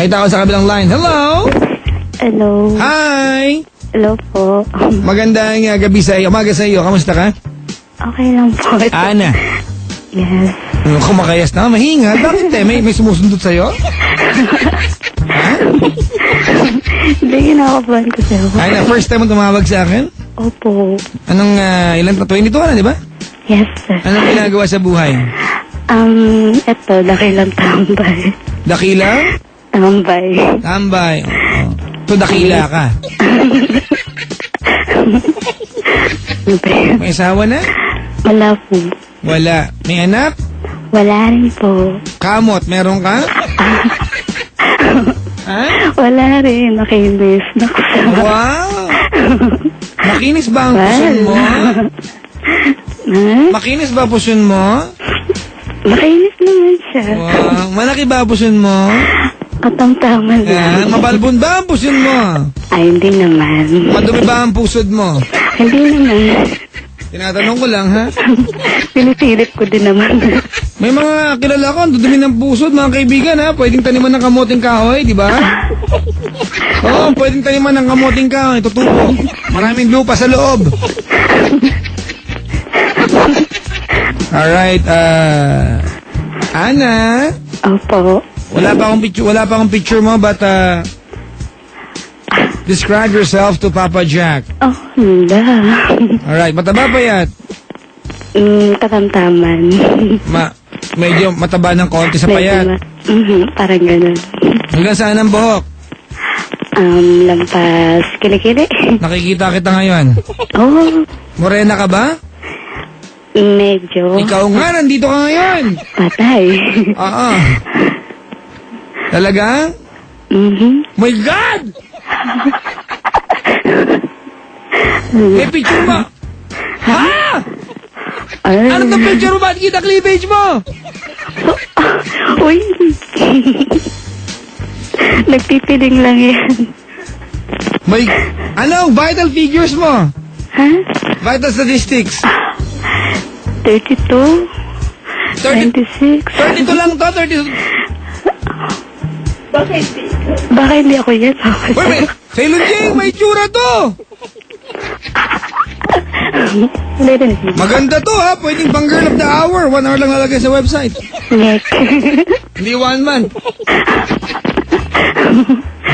May tao sa kabilang line. Hello? Hello. Hi! Hello po. Magandang gabi sa iyo. Umaga sa iyo. Kamusta ka? Okay lang po. Ana. Yes. Kumakayas na. Mahinga. Bakit May sumusundot sa'yo? Ha? Hindi, kinakabahan ko sa'yo. Ana, first time mo tumawag sa akin? Opo. Anong ilan? 22 na, di ba? Yes, sir. Anong ginagawa sa buhay? Eto, dakilang tambay. Dakila? Tambay. Tambay. Oo. So, dakila ka. May asawa na? Wala po. Wala. May anak? Wala rin po. Kamot, meron ka? Ha? Wala rin. Nakinis. Naksa. Wow! Makinis ba ang puson mo? Ha? Makinis ba puson mo? Makinis naman siya. Wow. Malaki ba ang puson mo? Katamtaman lang. Mabalbon ba ang puson mo? Ay, hindi naman. Madumi ba ang pusod mo? Hindi naman. Tinatanong ko lang, ha? Pinipilit ko din naman. May mga kilala ko, ang dudumi ng pusod, mga kaibigan, ha? Pwedeng taniman ng kamoting kahoy, di ba? Oo, pwedeng taniman ng kamoting kahoy, tutubo. Maraming lupa sa loob. Alright, Ana? Opo. Wala pa akong picture mo, but, describe yourself to Papa Jack. Oh, hindi. Alright, mataba pa yan? Katamtaman. Medyo mataba ng konti sa payat. Parang ganun. Hanggang saan ang buhok? Lampas kilikili. Nakikita kita ngayon. Oh, Morena ka ba? medyo. Ikaw nga, nandito ka ngayon. Patay. Oo. Talaga? My God! May picture mo? Ha? Ay. Ano itong picture mo? Ba't kita cleavage mo? Uy. Nagpipiling lang yan. May, anong vital figures mo? Ha? Vital statistics. 32? 26? 32 lang to, 32. Baka hindi ako yan. Wait. Sailor Jing, may tsura to. Hindi rin. Maganda to ha, pwedeng pang girl of the hour. 1 hour lang lalagay sa website. Nick. Hindi 1 month.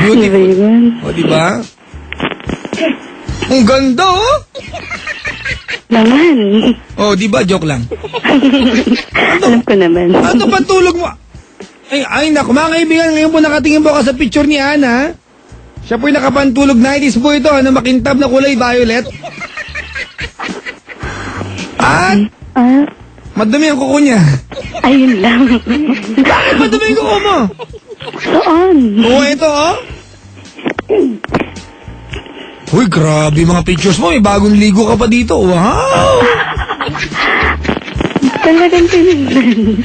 Di ba Beautiful. yun? O, diba? Ang ganda oh. Naman. O, diba? Joke lang. Alam ko naman. Ano ba tulog mo? Ay naku, mga kaibigan, ngayon po nakatingin po ka sa picture ni Ana. Siya po'y nakapantulog 90s po ito, ano, makintab na kulay violet. At, madumi ang kuko niya. Ayun lang. Bakit madumi ang kuko mo? Saan? Oo, ito oh. Uy, grabe mga pictures mo, may bagong ligo ka pa dito. Wow! Talagang tinignan.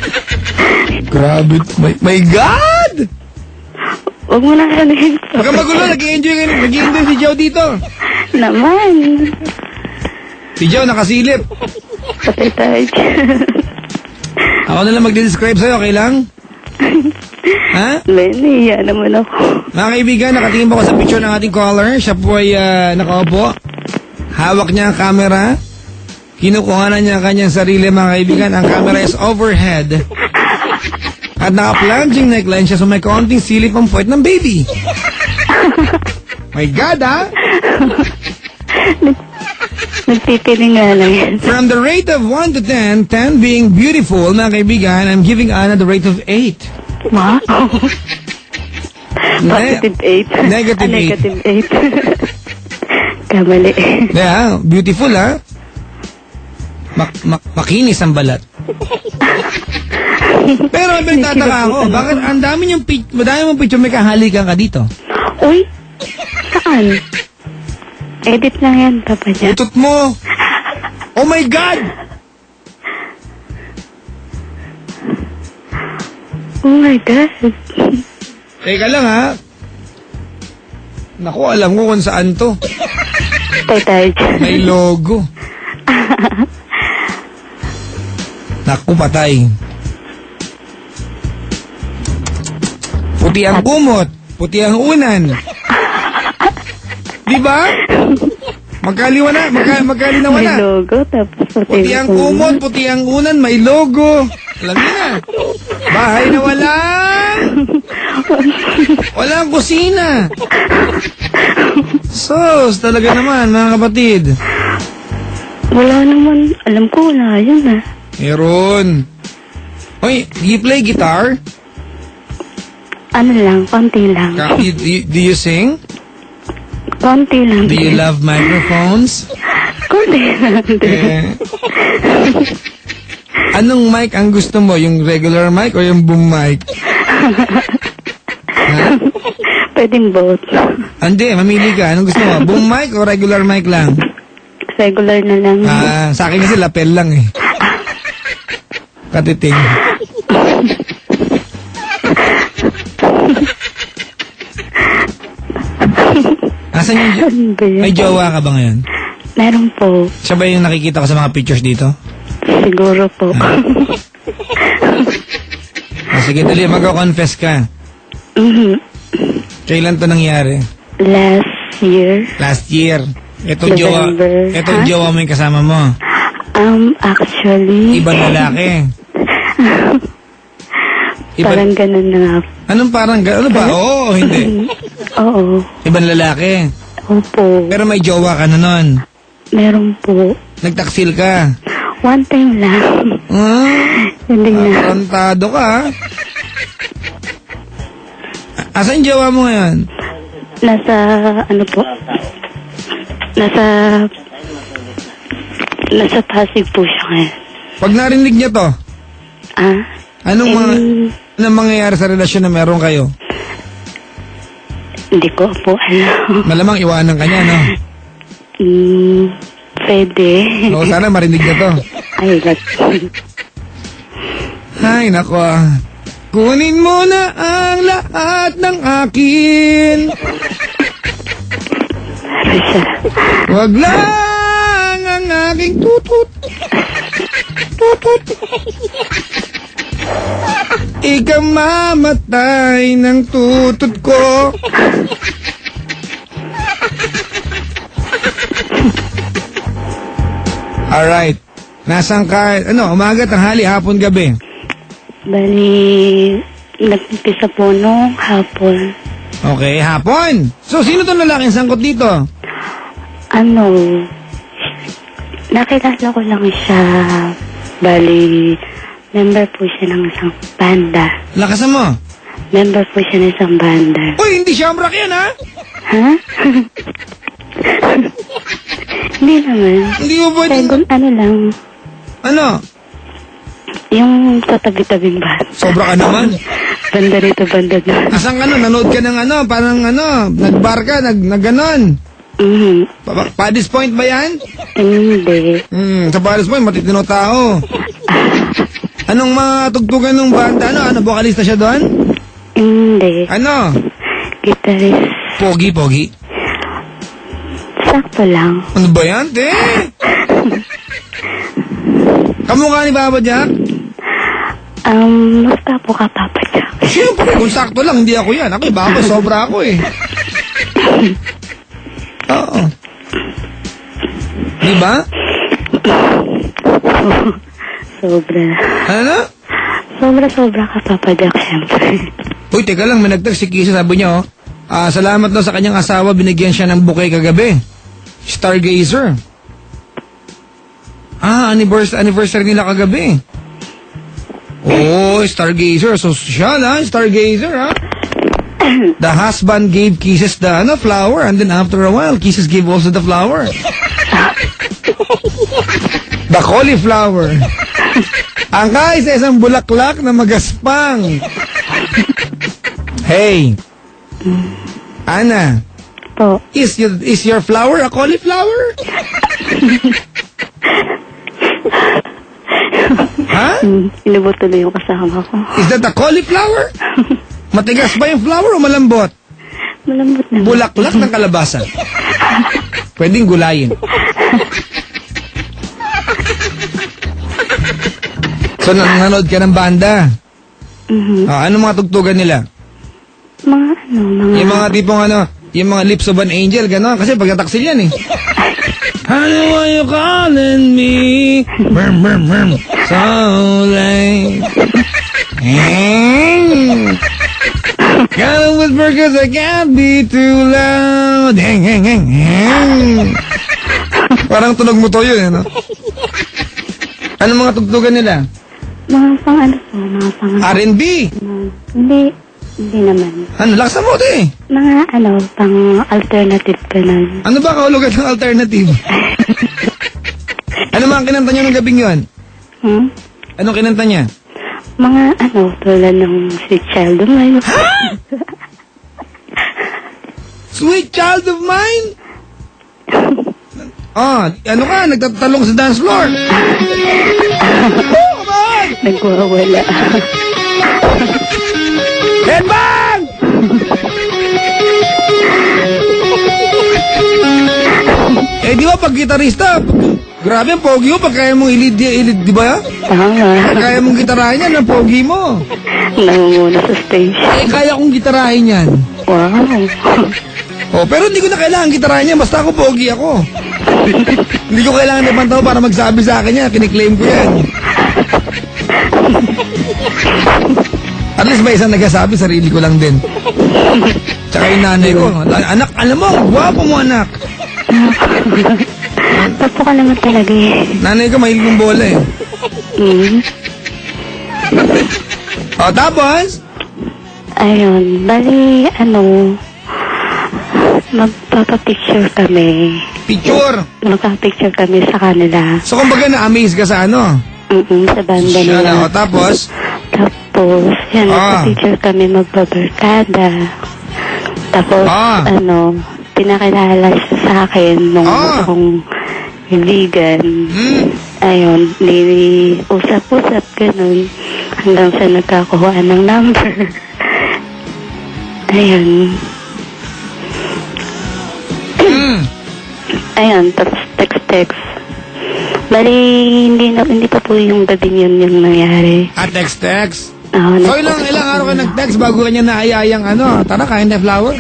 Grabe, my God! Huwag mo na kanahin. Huwag kang magulo, nag-i-enjoy si Joe dito. Naman. Si Joe nakasilip. Patay tayo. Ako na lang mag-describe sa'yo, okay lang? Ha? Lenny, yan naman ako. Mga kaibigan, nakatingin po ko sa picture ng ating caller. Siya po ay nakaupo. Hawak niya ang camera. Kinukuha na niya ang kanyang sarili, mga kaibigan. Ang camera is overhead. At naka-plunging neckline siya, so may kaunting silip ang puwet ng baby. My God, ha? Nagpipiling nga lang yan. From the rate of 1 to 10, 10 being beautiful, mga kaibigan, I'm giving Ana the rate of 8. Wow. Positive 8. Negative 8. Negative 8. Kamali. Yeah, beautiful, ha? Makinis ang balat. Pero may tataka ako, bakit ang dami mong picture, may kahalikan ka dito? Uy, saan? Edit lang yan, Papa Jack. Utot mo! Oh my God! Oh my God. Teka lang ha. Naku, alam ko kung saan to. Tay. May logo. Naku, patay. Puti ang kumot, puti ang unan. Di ba? Magkalinawan May na. logo, tapos Puti ang kumot, puti ang unan, may logo. Alam niyo na. Bahay na walang kusina. Sos, talaga naman, mga kapatid. Wala naman. Alam ko, wala yun ah. Meron. Hoy, do you play guitar? Ano lang, konti lang. Do you sing? Konti lang. Do you love microphones? Konti lang. Anong mic ang gusto mo? Yung regular mic o yung boom mic? Ha? Pwedeng both. Hindi, mamili ka. Anong gusto mo? Boom mic o regular mic lang? Regular na lang. Sa akin kasi lapel lang eh. Katiting. Asan yung... Ano ba yun? May jowa ka ba ngayon? Meron po. Siya ba yung nakikita ko sa mga pictures dito? Siguro po. Sige, dali, mag-confess ka. Kailan to nangyari? Last year. Last year. Itong November. jowa mo yung kasama mo. Actually. Ibang lalaki. Parang ganun na nga. Anong parang gano'n? Ano ba? Oo, hindi. Oo. Ibang lalaki. Opo. Pero may jowa ka na nun. Meron po. Nagtaksil ka. One time lang. Hindi na. Tarantado ka, ha? Asan yung jowa mo ngayon? Nasa, ano po? Nasa Pasig po siya ngayon. Pag narinig niya to, anong mangyayari sa relasyon na meron kayo? Hindi ko po alam. Malamang iwanan ka niya, no? Pwede. Oo, sana marinig niya to. Ay, nako. Kunin mo na ang lahat ng akin. Wag lang ang aking tutut. Tutut. Ikaw mamatay ng tutut ko. Alright. Nasaan ka? Ano, umaga, tanghali, hapon, gabi? Bali, nagpipisa po nung hapon. Okay, hapon. So, sino tong lalaking sangkot dito? Ano, nakilala ko lang siya. Bali, member po siya ng isang banda. Lakasan mo. Member po siya ng isang banda. Uy, hindi siyambrak yan, ha? Ha? Hindi naman. Hindi mo pwede. Ano lang, Ano? yung tatabi-tabing banda. Sobra ka naman. Banda rito, banda doon. Asang nanood ka ng parang nagbar ka, nagganon. Paddy's Point ba yan? Hindi. Sa Paddy's Point, matitino tao. Anong mga tugtugan ng banda? Ano, vocalista siya doon? Hindi. Ano? Guitarist. Pogi. Sakto lang. Ano ba yan, te? Kamukha ni Baba Jack? Basta po ka, Papa Jack. Siyempre, kung sakto lang, hindi ako yan. Ako, Baba, sobra ako eh. Oo. Di ba? Sobra. Ano? Sobra ka, Papa Jack, siyempre. Uy, teka lang, may nagtag si Kisa, sabi niya, salamat daw sa kanyang asawa, binigyan siya ng bouquet kagabi. Stargazer. Anniversary nila kagabi. Oh, Stargazer. Social, ha? Stargazer, ha? The husband gave Kisses the flower, and then after a while, Kisses gave also the flower. The cauliflower. Ang sa isang bulaklak na magaspang. Hey, Ana. Po. Is your flower a cauliflower? Ha? Inubot tuloy yung kasama ko. Is that a cauliflower? Matigas ba yung flower o malambot? Malambot na. Bulaklak ng kalabasa. Pwedeng gulayin. So, nanonood ka ng banda? Anong mga tugtugan nila? Yung mga tipong yung mga lips of an angel, gano'n. Kasi pagkataksil yan eh. How are you calling me? Merm, merm, merm. So late. Gotta whisper cause I can't be too loud. Heng, heng, heng, heng. Parang tunog mo to yun, no? Ano mga tugtugan nila? Mga pang R&B. Hindi naman. Ano, laksa mo ito eh. Mga pang alternative ganun. Ano ba kahulugan ng alternative? Ano mga kinanta niya ng gabing yun? Ano kinanta niya? Mga tulad ng Sweet Child of Mine. Sweet Child of Mine? Ano ka? Nagtatalong sa dance floor. Come on! Nagwawala. Headbang! Di ba pag gitarista, grabe ang pogi mo pag kaya mong ilid, di ba? Tama. Pag kaya mong gitarahin yan, ang pogi mo. Nangunguna sa stage. Kaya kong gitarahin yan. Wow. Pero hindi ko na kailangan gitarahin yan, basta ako pogi ako. Hindi ko kailangan ibang tao para magsabi sa akin yan, kiniklaim ko yan. At least may isang nagsasabi, sarili ko lang din. Tsaka yung nanay ko, anak, alam mo, guwapo mo anak. Tapo ka naman talaga eh. Nanay ko, mahilig ng bola eh. Tapos? Ayun, bali, magpapapicture kami. Picture? Magpapicture kami sa kanila. So, kumbaga na-amaze ka sa ano? Sa banda nila. Tapos? Tapos, yan, magpapicture kami magbabarkada. Tapos, pinakilala siya sa akin nung akong kaibigan. Ayun, usap-usap, ganun. Hanggang sa nagkakuhaan ng number. Ayun. Ayun, tapos text. Bali, hindi pa po yung gabi yun yung nangyari. Text? So, ilang araw ka nag-text bago ka niya naayayang tara, kain na flower?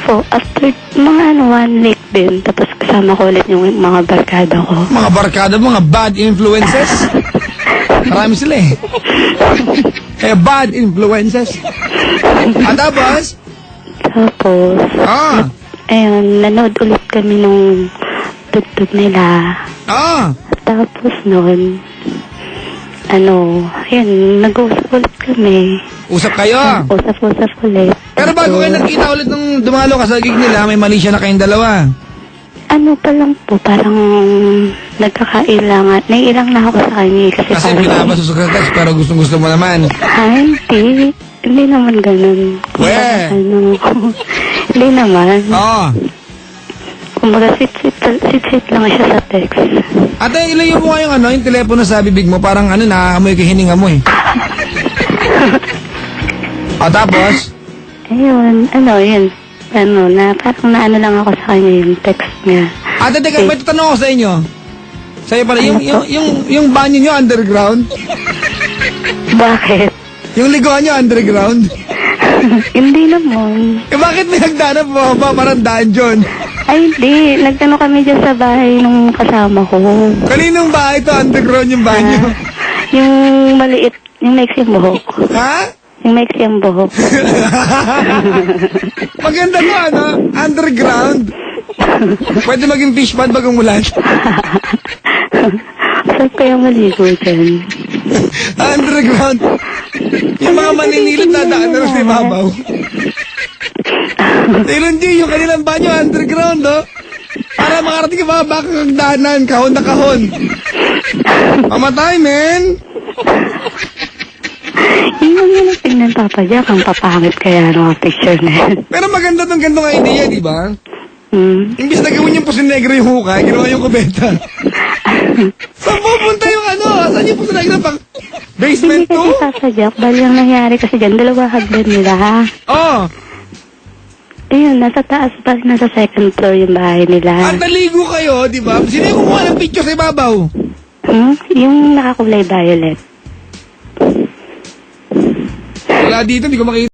After mga 1 week din, tapos kasama ko ulit yung mga barkada ko. Mga barkada mo, mga bad influences? Marami sila eh. Bad influences. Tapos? Ayun, nanood ulit kami nung tugtog nila. Tapos nun, ayun, nag-uusap ulit kami. Usap kayo? Usap ulit. Pero bago kayo nagkita ulit nung dumalo ka sa gig nila, may mali siya na kayong dalawa. Pa lang po, parang nagkakailangan. Naiilang na ako sa kanya kasi pinapasok ka sa text pero gustong-gusto mo naman. Hindi. Hindi naman ganun. Hindi naman. Kumbaga, sit lang siya sa text. Ate, ilayo mo nga yung telepono sa bibig mo, parang nakakamoy ka hininga mo eh. Tapos? Ayun, yun. Parang naano lang ako sa kanya yung text niya. Ate, teka, may tatanong ako sa inyo. Sa'yo pala, yung banyo nyo underground? Bakit? Yung liguan nyo underground? Hindi naman. Bakit may hagdanan po ba? Parang dungeon. Ay, hindi. Nagtanong kami dyan sa bahay nung kasama ko. Kaninong bahay to? Underground yung banyo? Yung maliit, yung maiksi yung buhok. Ha? Yung maiksi yung buhok. Maganda to, underground. Pwede maging fish pond bagang mulan. Saan kaya maligo dyan? Underground. Yung mga maninilip na daan na sa ibabaw. Taylor G, yung kanilang banyo underground, para makarating ka mga bakang daanan, kahon na kahon. Mamatay, men! Yung tingnan Papa Jack, ang papangit kaya ng mga picture na yan. Pero maganda tong gantong idea, di ba? Imbis na gawin yung puso negro yung hukay, ginawa yung kubeta. Saan pupunta yung Saan yung puso negro pang basement 2? Hindi kasi Papa Jack, bali ang nangyari kasi dyan, dalawa hagdan nila, ha? Ayun, nasa taas pa, nasa second floor yung bahay nila. At naligo kayo, di ba? Sino yung kumuha ng picture sa ibabaw? Yung nakakulay violet. Wala dito, hindi ko makita.